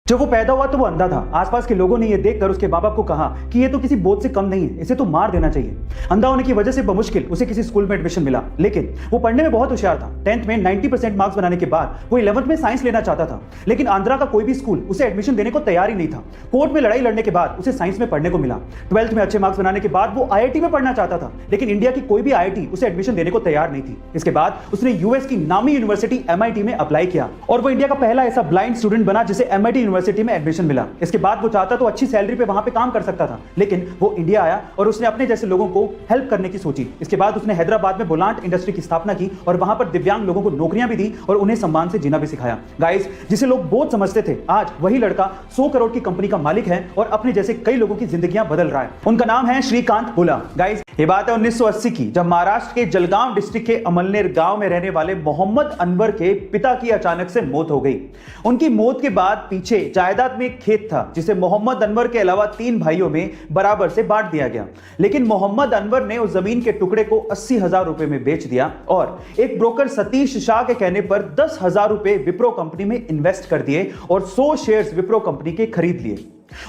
जब वो पैदा हुआ तो वो अंधा था। आसपास के लोगों ने ये देखकर उसके माँ बाप को कहा कि ये तो किसी बोझ से कम नहीं है, इसे तो मार देना चाहिए। अंधा होने की वजह से बमुश्किल उसे किसी स्कूल में एडमिशन मिला, लेकिन वो पढ़ने में बहुत होशियार था। 10th में 90% मार्क्स बनाने के बाद वो 11th में साइंस लेना चाहता था, लेकिन आंध्रा का कोई भी स्कूल उसे एडमिशन देने को तैयार ही नहीं था। कोर्ट में लड़ाई लड़ने के बाद उसे साइंस में पढ़ने को मिला। 12th में अच्छे मार्क्स बनाने के बाद वो IIT में पढ़ना चाहता था, लेकिन इंडिया की कोई भी IIT उसे एडमिशन देने को तैयार नहीं थी। इसके बाद उसने US की नामी यूनिवर्सिटी MIT में अप्लाई किया और वो इंडिया का पहला ऐसा ब्लाइंड स्टूडेंट बना जिसे MIT यूनिवर्सिटी में एडमिशन मिला। इसके बाद वो चाहता तो अच्छी सैलरी पे वहां पे काम कर सकता था, लेकिन वो इंडिया आया और उसने अपने जैसे लोगों को हेल्प करने की सोची। इसके बाद उसने हैदराबाद में बुलांट इंडस्ट्री की स्थापना की और वहां पर दिव्यांग लोगों को नौकरियां भी दी और उन्हें सम्मान से जीना भी सिखाया। गाइस, जिसे लोग बोझ समझते थे, आज वही लड़का 100 करोड़ की कंपनी का मालिक है और अपने जैसे कई लोगों की जिंदगियां बदल रहा है। उनका नाम है श्रीकांत बुला। गाइस, ये बात है 1980 की, जब महाराष्ट्र के जलगांव डिस्ट्रिक्ट के अमलनेर गांव में रहने वाले मोहम्मद अनवर के पिता की अचानक से मौत हो गई। उनकी मौत के बाद पीछे जायदाद में एक खेत था जिसे मोहम्मद अनवर के अलावा 3 भाइयों में बराबर से बांट दिया गया, लेकिन मोहम्मद अनवर ने उस जमीन के टुकड़े को 80,000 रुपए में बेच दिया और एक ब्रोकर सतीश शाह के कहने पर 10,000 रुपए विप्रो कंपनी में इन्वेस्ट कर दिए और 100 शेयर्स विप्रो कंपनी के खरीद लिए।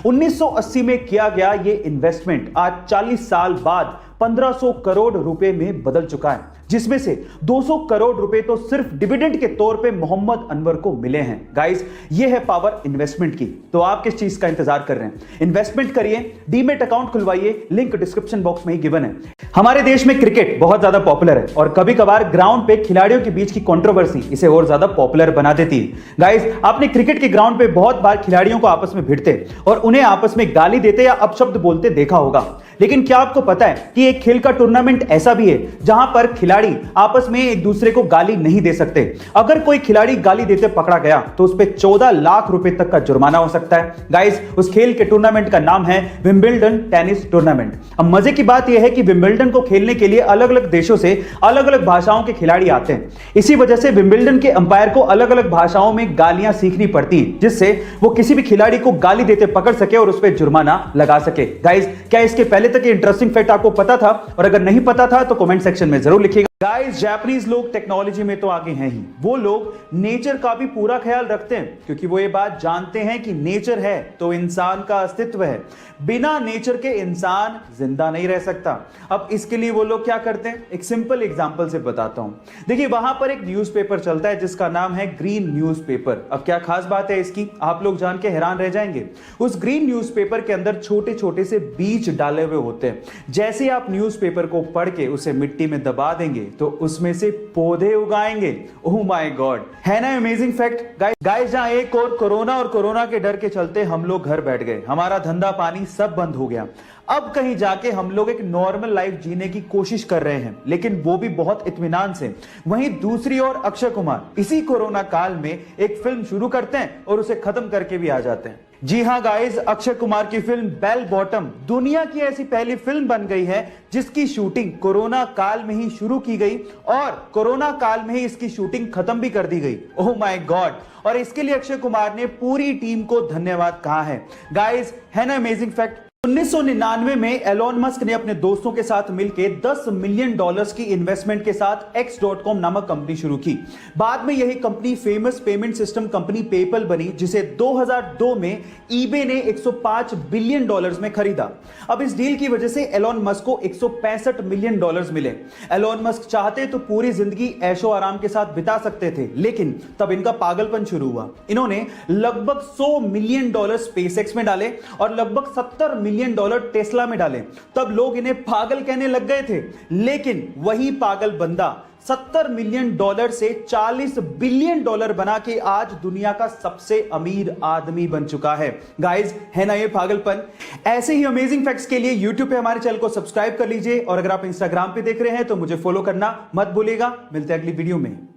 1980 में किया गया यह इन्वेस्टमेंट आज 40 साल बाद 1500 करोड़ रुपए में बदल चुका है, जिसमें से 200 करोड़ रुपए तो सिर्फ डिविडेंड के तौर पे मोहम्मद अनवर को मिले हैं। गाइस, ये है पावर इन्वेस्टमेंट की। तो आप किस चीज का इंतजार कर रहे हैं? इन्वेस्टमेंट करिए, डीमेट अकाउंट खुलवाइए, लिंक डिस्क्रिप्शन बॉक्स में ही गिवन है। हमारे देश में क्रिकेट बहुत ज्यादा पॉपुलर है और कभी कभार ग्राउंड पे खिलाड़ियों के बीच की कंट्रोवर्सी इसे और ज्यादा पॉपुलर बना देती है। गाइस, आपने क्रिकेट के ग्राउंड पे बहुत बार खिलाड़ियों को आपस में भिड़ते और उन्हें आपस में गाली देते या अपशब्द बोलते देखा होगा, लेकिन क्या आपको पता है कि एक खेल का टूर्नामेंट ऐसा भी है जहां पर खिलाड़ी आपस में एक दूसरे को गाली नहीं दे सकते। अगर कोई खिलाड़ी गाली देते पकड़ा गया तो उस पर 14 लाख रुपए तक का जुर्माना हो सकता है। गाइस, उस खेल के टूर्नामेंट का नाम है विंबलडन टेनिस टूर्नामेंट। अब मजे की बात यह है कि विंबलडन को खेलने के लिए अलग अलग देशों से अलग अलग भाषाओं के खिलाड़ी आते हैं। इसी वजह से विंबलडन के अंपायर को अलग अलग भाषाओं में गालियां सीखनी पड़ती हैं, जिससे वो किसी भी खिलाड़ी को गाली देते पकड़ सके और उस पर जुर्माना लगा सके। गाइस, क्या इसके पहले तक इंटरेस्टिंग फैक्ट आपको पता था? और अगर नहीं पता था तो कमेंट सेक्शन में जरूर लिखिएगा। गाइस, जापानीज लोग टेक्नोलॉजी में तो आगे हैं ही, वो लोग नेचर का भी पूरा ख्याल रखते हैं, क्योंकि वो ये बात जानते हैं कि नेचर है तो इंसान का अस्तित्व है। बिना नेचर के इंसान जिंदा नहीं रह सकता। अब इसके लिए वो लोग क्या करते हैं, एक सिंपल एग्जांपल से बताता हूं। देखिए, वहां पर एक न्यूज़पेपर चलता है जिसका नाम है ग्रीन न्यूज़पेपर। अब क्या खास बात है इसकी, आप लोग जान के हैरान रह जाएंगे। उस ग्रीन न्यूज़पेपर के अंदर छोटे छोटे से बीज डाले हुए होते हैं। जैसे आप न्यूज़पेपर को पढ़ के उसे मिट्टी में दबा देंगे तो उसमें से पौधे उगाएंगे। ओह माय गॉड, है ना अमेजिंग फैक्ट। गाइस, जहां एक और कोरोना के डर के चलते हम लोग घर बैठ गए, हमारा धंधा पानी सब बंद हो गया। अब कहीं जाके हम लोग एक नॉर्मल लाइफ जीने की कोशिश कर रहे हैं, लेकिन वो भी बहुत इत्मीनान से। वहीं दूसरी ओर अक्षय कुमार इसी कोरोना काल में एक फिल्म शुरू करते हैं और उसे खत्म करके भी आ जाते हैं। जी हां गाइस, अक्षय कुमार की फिल्म बेल बॉटम दुनिया की ऐसी पहली फिल्म बन गई है जिसकी शूटिंग कोरोना काल में ही शुरू की गई और कोरोना काल में ही इसकी शूटिंग खत्म भी कर दी गई। ओह माय गॉड, और इसके लिए अक्षय कुमार ने पूरी टीम को धन्यवाद कहा है। गाइस, है ना अमेजिंग फैक्ट। 1999 में एलोन मस्क ने अपने दोस्तों के साथ मिलकर $10 मिलियन की इन्वेस्टमेंट के साथ X.com नामक कंपनी शुरू की। बाद में यही company famous payment system company PayPal बनी, जिसे 2002 में eBay ने $105 बिलियन में खरीदा। अब इस डील की वजह से एलोन मस्क को $165 मिलियन मिले। एलोन मस्क चाहते तो पूरी जिंदगी ऐशो आराम के साथ बिता सकते थे, लेकिन तब इनका पागलपन शुरू हुआ। इन्होंने लगभग $100 मिलियन SpaceX में डाले और लगभग $70 मिलियन टेस्ला में डाले। तब लोग इन्हें पागल कहने लग गए थे, लेकिन वही पागल बंदा $70 मिलियन से $40 बिलियन बना के आज दुनिया का सबसे अमीर आदमी बन चुका है। गाइस, है ना ये पागलपन। ऐसे ही अमेजिंग फैक्ट्स के लिए YouTube पे हमारे चैनल को सब्सक्राइब कर लीजिए और अगर आप Instagram पे देख रहे हैं तो मुझे फॉलो करना मत भूलिएगा। मिलते हैं अगली वीडियो में।